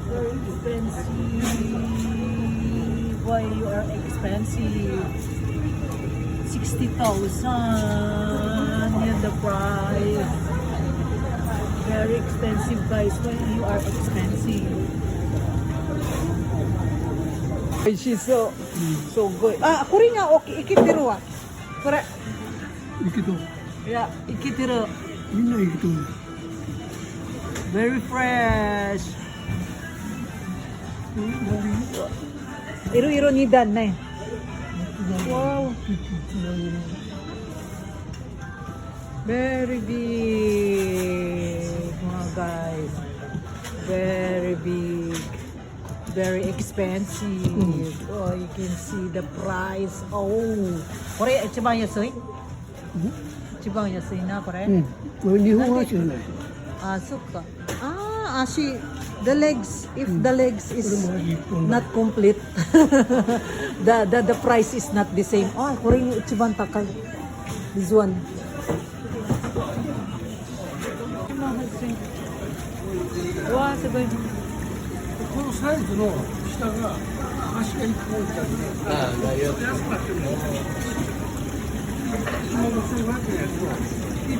Very expensive. Why you are expensive? 60,000 yan the price. Very expensive guys. Why you are expensive? She's so good. Ah, ako rin nga okay. Ikitiro ah. Kore. いいけど、 Yeah, ikitiro. みんないいけど、 Very fresh. Iro-iro ni Dan na eh. Wow. Very big, mga guys. Very big. Very expensive. Oh, you can see the price. Oh. Kore, ichiban yasui? Ichiban yasui na, kore? これ日本は知らない。 Ah, so ka. The legs, if the legs is not complete, the price is not the same. Oh, kore yung ichiban takay. This one. Wow, sabay. このサイズの下が足が一本置いてあるね。ああ、大丈夫。安くなってるの。今の1500円やけど。